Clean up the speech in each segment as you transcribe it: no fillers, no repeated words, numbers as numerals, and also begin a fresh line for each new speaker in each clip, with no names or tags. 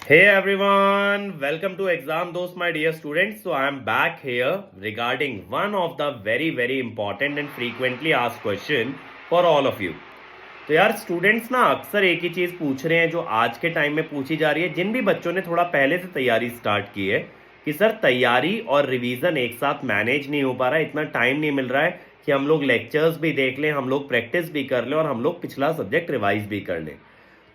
Hey everyone, welcome to Exam Dost, my dear students. So I am back here regarding one of the very important and frequently asked question for all of you. तो यार students ना अक्सर एक ही चीज पूछ रहे हैं जो आज के टाइम में पूछी जा रही है, जिन भी बच्चों ने थोड़ा पहले से तैयारी स्टार्ट की है कि सर तैयारी और रिवीजन एक साथ मैनेज नहीं हो पा रहा है, इतना टाइम नहीं मिल रहा है कि हम लोग लेक्चर्स भी देख लें, हम लोग प्रैक्टिस भी कर लें और हम लोग पिछला सब्जेक्ट रिवाइज भी कर लें।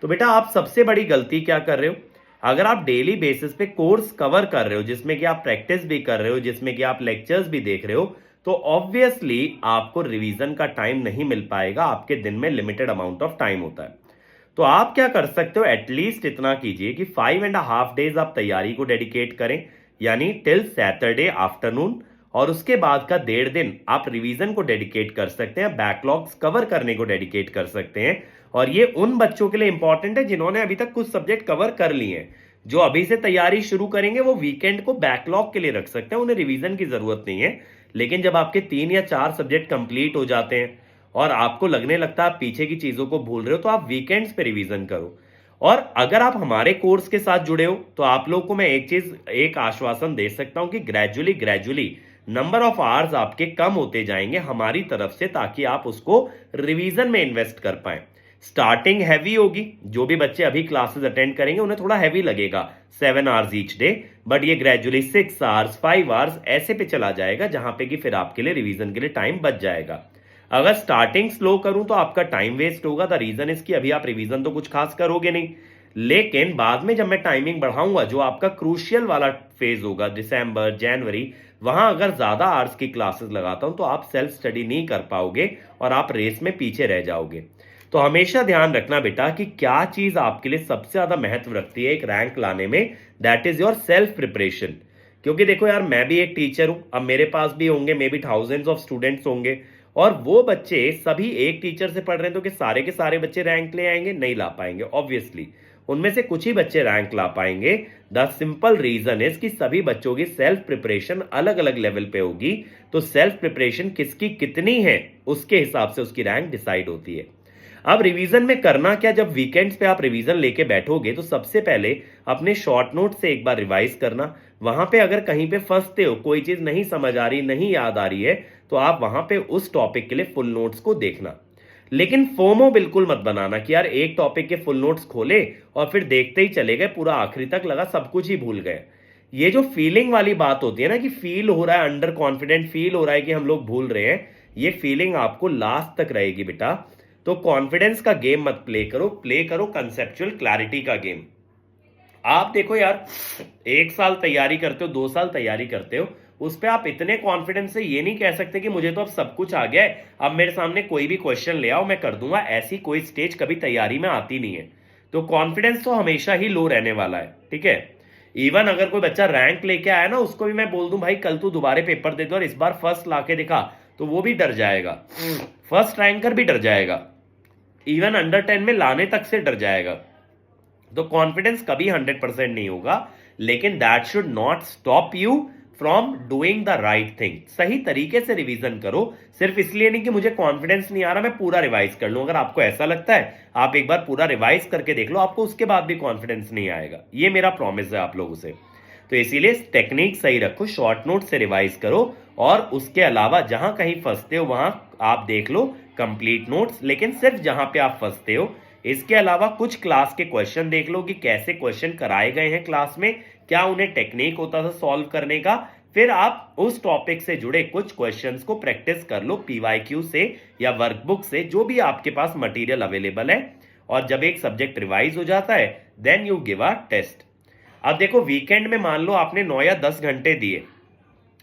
तो बेटा आप सबसे बड़ी गलती क्या कर रहे हो? अगर आप डेली बेसिस पे कोर्स कवर कर रहे हो जिसमें कि आप प्रैक्टिस भी कर रहे हो, जिसमें कि आप लेक्चर्स भी देख रहे हो, तो ऑब्वियसली आपको रिवीजन का टाइम नहीं मिल पाएगा। आपके दिन में लिमिटेड अमाउंट ऑफ टाइम होता है। तो आप क्या कर सकते हो, एटलीस्ट इतना कीजिए कि 5.5 डेज आप तैयारी को डेडिकेट करें, यानी टिल सैटरडे आफ्टरनून, और उसके बाद का 1.5 दिन आप रिवीजन को डेडिकेट कर सकते हैं, बैकलॉग्स कवर करने को डेडिकेट कर सकते हैं। और ये उन बच्चों के लिए इंपॉर्टेंट है जिन्होंने अभी तक कुछ सब्जेक्ट कवर कर लिए हैं। जो अभी से तैयारी शुरू करेंगे वो वीकेंड को बैकलॉग के लिए रख सकते हैं, उन्हें रिवीजन की जरूरत नहीं है। लेकिन जब आपके 3 या 4 सब्जेक्ट कंप्लीट हो जाते हैं और आपको लगने लगता है आप पीछे की चीजों को भूल रहे हो, तो आप वीकेंड्स पे रिवीजन करो। और अगर आप हमारे कोर्स के साथ जुड़े हो तो आप लोगों को मैं एक आश्वासन दे सकता हूं कि ग्रेजुअली नंबर ऑफ आवर्स आपके कम होते जाएंगे हमारी तरफ से, ताकि आप उसको रिवीजन में इन्वेस्ट कर पाए। स्टार्टिंग हैवी होगी, जो भी बच्चे अभी क्लासेस अटेंड करेंगे उन्हें थोड़ा हैवी लगेगा 7 आवर्स ईच डे, बट ये ग्रेजुअली 6 आवर्स 5 आवर्स ऐसे पे चला जाएगा, जहां पे कि फिर आपके लिए रिवीजन के लिए टाइम बच जाएगा। अगर स्टार्टिंग स्लो करूं तो आपका टाइम वेस्ट होगा। द रीजन इज कि अभी आप रिवीजन तो कुछ खास करोगे नहीं, लेकिन बाद में जब मैं टाइमिंग बढ़ाऊंगा, जो आपका क्रूशियल वाला फेज होगा दिसंबर जनवरी, वहां अगर ज्यादा आवर्स की क्लासेस लगाता हूं तो आप सेल्फ स्टडी नहीं कर पाओगे और आप रेस में पीछे रह जाओगे। तो हमेशा ध्यान रखना बेटा कि क्या चीज आपके लिए सबसे ज्यादा महत्व रखती है एक रैंक लाने में, that is your self preparation. क्योंकि देखो यार, मैं भी एक टीचर हूं, अब मेरे पास भी होंगे may be thousands of students होंगे, और वो बच्चे सभी एक टीचर से पढ़ रहे हैं तो कि सारे के सारे बच्चे रैंक ले आएंगे? नहीं ला पाएंगे ऑब्वियसली। उनमें से कुछ ही बच्चे रैंक ला पाएंगे। द सिंपल रीजन इज कि सभी बच्चों की सेल्फ प्रिपरेशन अलग अलग लेवल पे होगी। तो सेल्फ प्रिपरेशन किसकी कितनी है उसके हिसाब से उसकी रैंक डिसाइड होती है। अब रिवीजन में करना क्या, जब वीकेंड्स पे आप रिवीजन लेके बैठोगे तो सबसे पहले अपने शॉर्ट नोट से एक बार रिवाइज करना। वहां पे अगर कहीं पे फंसते हो, कोई चीज नहीं समझ आ रही, नहीं याद आ रही है, तो आप वहां पे उस टॉपिक के लिए फुल नोट्स को देखना। लेकिन फोमो बिल्कुल मत बनाना कि यार एक टॉपिक के फुल नोट्स खोले और फिर देखते ही चले गए, पूरा आखिरी तक लगा सब कुछ ही भूल गए। ये जो फीलिंग वाली बात होती है ना, कि फील हो रहा है, अंडर कॉन्फिडेंट फील हो रहा है कि हम लोग भूल रहे हैं, ये फीलिंग आपको लास्ट तक रहेगी बेटा। तो कॉन्फिडेंस का गेम मत प्ले करो कंसेप्चुअल क्लैरिटी का गेम। आप देखो यार, 1 साल तैयारी करते हो, 2 साल तैयारी करते हो, उस पे आप इतने कॉन्फिडेंस से ये नहीं कह सकते कि मुझे तो अब सब कुछ आ गया है, अब मेरे सामने कोई भी क्वेश्चन ले आओ मैं कर दूंगा। ऐसी कोई स्टेज कभी तैयारी में आती नहीं है। तो कॉन्फिडेंस तो हमेशा ही लो रहने वाला है, ठीक है। इवन अगर कोई बच्चा रैंक लेके आया ना, उसको भी मैं बोल दूं भाई कल तू दोबारा पेपर दे दो और इस बार फर्स्ट लाके दिखा, तो वो भी डर जाएगा। फर्स्ट रैंकर भी डर जाएगा, इवन अंडर 10 में लाने तक से डर जाएगा। तो कॉन्फिडेंस कभी 100% नहीं होगा, लेकिन that should not stop you from doing the right thing. सही तरीके से रिवीजन करो, सिर्फ इसलिए नहीं कि मुझे कॉन्फिडेंस नहीं आ रहा मैं पूरा रिवाइज कर लूं। अगर आपको ऐसा लगता है, आप एक बार पूरा रिवाइज करके देख लो, आपको उसके बाद भी कॉन्फिडेंस नहीं आएगा। ये मेरा प्रॉमिस है आप लोगों से। तो इसीलिए टेक्निक सही रखो, शॉर्ट नोट से रिवाइज करो, और उसके अलावा जहां कहीं फंसते हो वहां आप देख लो कंप्लीट नोट्स, लेकिन सिर्फ जहां पे आप फंसते हो। इसके अलावा कुछ क्लास के क्वेश्चन देख लो कि कैसे क्वेश्चन कराए गए हैं क्लास में, क्या उन्हें टेक्निक होता था सॉल्व करने का। फिर आप उस टॉपिक से जुड़े कुछ क्वेश्चंस को प्रैक्टिस कर लो पीवाईक्यू से या वर्कबुक से, जो भी आपके पास मटेरियल अवेलेबल है। और जब एक सब्जेक्ट रिवाइज हो जाता है, then you give a test. अब देखो, वीकेंड में मान लो आपने 9 या 10 घंटे दिए,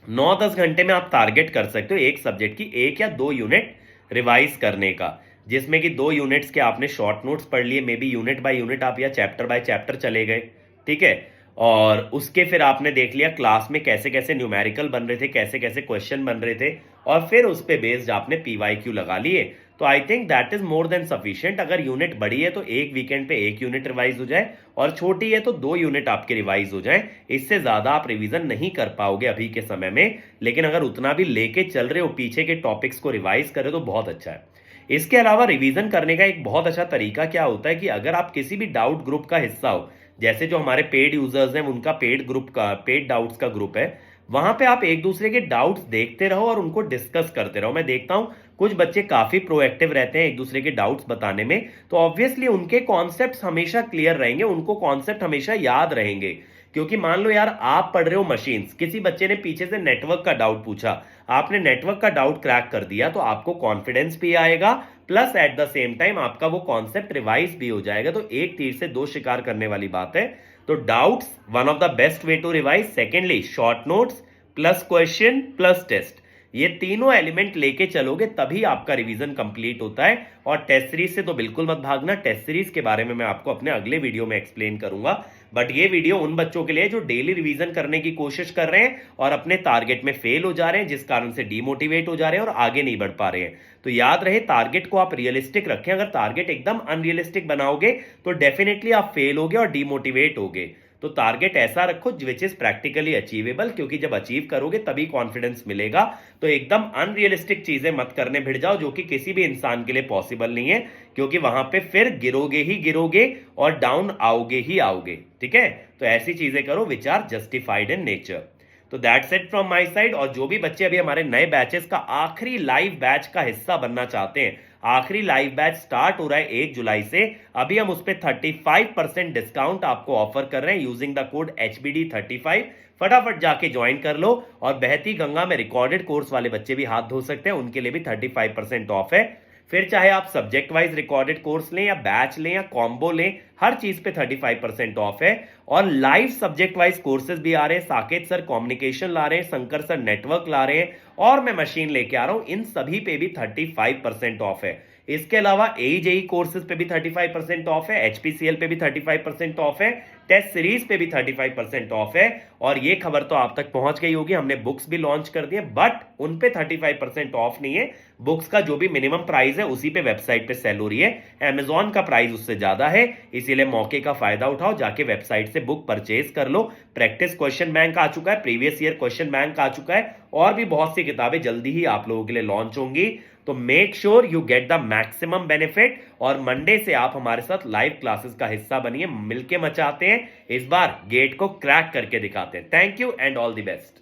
9-10 घंटे में आप टारगेट कर सकते हो एक सब्जेक्ट की 1 या 2 यूनिट रिवाइज करने का, जिसमें कि 2 यूनिट्स के आपने शॉर्ट नोट्स पढ़ लिए, may be unit by unit आप या चैप्टर बाय चैप्टर चले गए, ठीक है। और उसके फिर आपने देख लिया क्लास में कैसे कैसे न्यूमेरिकल बन रहे थे, कैसे कैसे क्वेश्चन बन रहे थे, और फिर उस पे बेस्ड आपने पीवाईक्यू लगा लिए। तो I think that is more than sufficient. अगर यूनिट बड़ी है तो एक वीकेंड पे 1 यूनिट रिवाइज हो जाए, और छोटी है तो 2 यूनिट आपके रिवाइज हो जाए। इससे ज्यादा आप रिवीजन नहीं कर पाओगे अभी के समय में, लेकिन अगर उतना भी लेके चल रहे हो, पीछे के टॉपिक्स को रिवाइज कर रहे हो, तो बहुत अच्छा है। इसके अलावा रिवीजन करने का एक बहुत अच्छा तरीका क्या होता है कि अगर आप किसी भी डाउट ग्रुप का हिस्सा हो, जैसे जो हमारे पेड यूजर्स हैं उनका पेड डाउट्स का ग्रुप है, वहां पे आप एक दूसरे के डाउट्स देखते रहो और उनको डिस्कस करते रहो। मैं देखता हूं कुछ बच्चे काफी प्रोएक्टिव रहते हैं एक दूसरे के डाउट्स बताने में, तो ऑब्वियसली उनके कॉन्सेप्ट्स हमेशा क्लियर रहेंगे, उनको कॉन्सेप्ट हमेशा याद रहेंगे। क्योंकि मान लो यार आप पढ़ रहे हो मशीन्स, किसी बच्चे ने पीछे से नेटवर्क का डाउट पूछा, आपने नेटवर्क का डाउट क्रैक कर दिया, तो आपको कॉन्फिडेंस भी आएगा, plus at the same time आपका वो कॉन्सेप्ट रिवाइज भी हो जाएगा। तो एक तीर से दो शिकार करने वाली बात है। तो doubts one of the best way to revise. Secondly short notes plus question plus test, ये तीनों एलिमेंट लेके चलोगे तभी आपका रिवीजन कंप्लीट होता है। और टेस्ट सीरीज से तो बिल्कुल मत भागना, टेस्ट सीरीज के बारे में मैं आपको अपने अगले वीडियो में एक्सप्लेन करूंगा। बट ये वीडियो उन बच्चों के लिए जो डेली रिवीजन करने की कोशिश कर रहे हैं और अपने टारगेट में फेल हो जा रहे हैं, जिस कारण से डीमोटिवेट हो जा रहे हैं और आगे नहीं बढ़ पा रहे हैं। तो याद रहे, टारगेट को आप रियलिस्टिक रखें। अगर टारगेट एकदम अनरियलिस्टिक बनाओगे तो डेफिनेटली आप फेल होगे और डीमोटिवेट होगे। तो टारगेट ऐसा रखो विच इज प्रैक्टिकली अचीवेबल, क्योंकि जब अचीव करोगे तभी कॉन्फिडेंस मिलेगा। तो एकदम अनरियलिस्टिक चीजें मत करने भिड़ जाओ, जो कि किसी भी इंसान के लिए पॉसिबल नहीं है, क्योंकि वहां पे फिर गिरोगे ही गिरोगे और डाउन आओगे ही आओगे। ठीक है, तो ऐसी चीजें करो which are justified in nature. तो that's it from my side. और जो भी बच्चे अभी हमारे नए बैचेस का आखिरी लाइव बैच का हिस्सा बनना चाहते हैं, आखिरी लाइव बैच स्टार्ट हो रहा है 1 जुलाई से। अभी हम उस पर 35% डिस्काउंट आपको ऑफर कर रहे हैं यूजिंग द कोड HBD35। फटाफट जाके ज्वाइन कर लो। और बहती गंगा में रिकॉर्डेड कोर्स वाले बच्चे भी हाथ धो सकते हैं, उनके लिए भी 35% ऑफ है। फिर चाहे आप सब्जेक्ट वाइज रिकॉर्डेड कोर्स लें या बैच लें या कॉम्बो लें, हर चीज पे 35% ऑफ है। और लाइव सब्जेक्ट वाइज कोर्सेज भी आ रहे हैं, साकेत सर कम्युनिकेशन ला रहे हैं, शंकर सर नेटवर्क ला रहे हैं, और मैं मशीन लेके आ रहा हूं। इन सभी पे भी 35% ऑफ है। इसके अलावा AEJE कोर्सेज पे भी 35% ऑफ है, HPCL पे भी 35% ऑफ है, टेस्ट सीरीज पे भी 35% ऑफ है। और ये खबर तो आप तक पहुंच गई होगी, हमने बुक्स भी लॉन्च कर दिए, बट उन पे 35% ऑफ नहीं है। बुक्स का जो भी मिनिमम प्राइस है उसी पे वेबसाइट पे सेल हो रही है, Amazon का प्राइस उससे ज्यादा है। इसीलिए मौके का फायदा उठाओ, जाके वेबसाइट से बुक परचेज कर लो। प्रैक्टिस क्वेश्चन बैंक आ चुका है, प्रीवियस ईयर क्वेश्चन बैंक आ चुका है, और भी बहुत सी किताबें जल्दी ही आप लोगों के लिए लॉन्च होंगी। तो make sure you get the maximum benefit. और मंडे से आप हमारे साथ लाइव क्लासेस का हिस्सा बनिए, मिलके मचाते हैं, इस बार गेट को क्रैक करके दिखाते हैं। Thank you and all the best.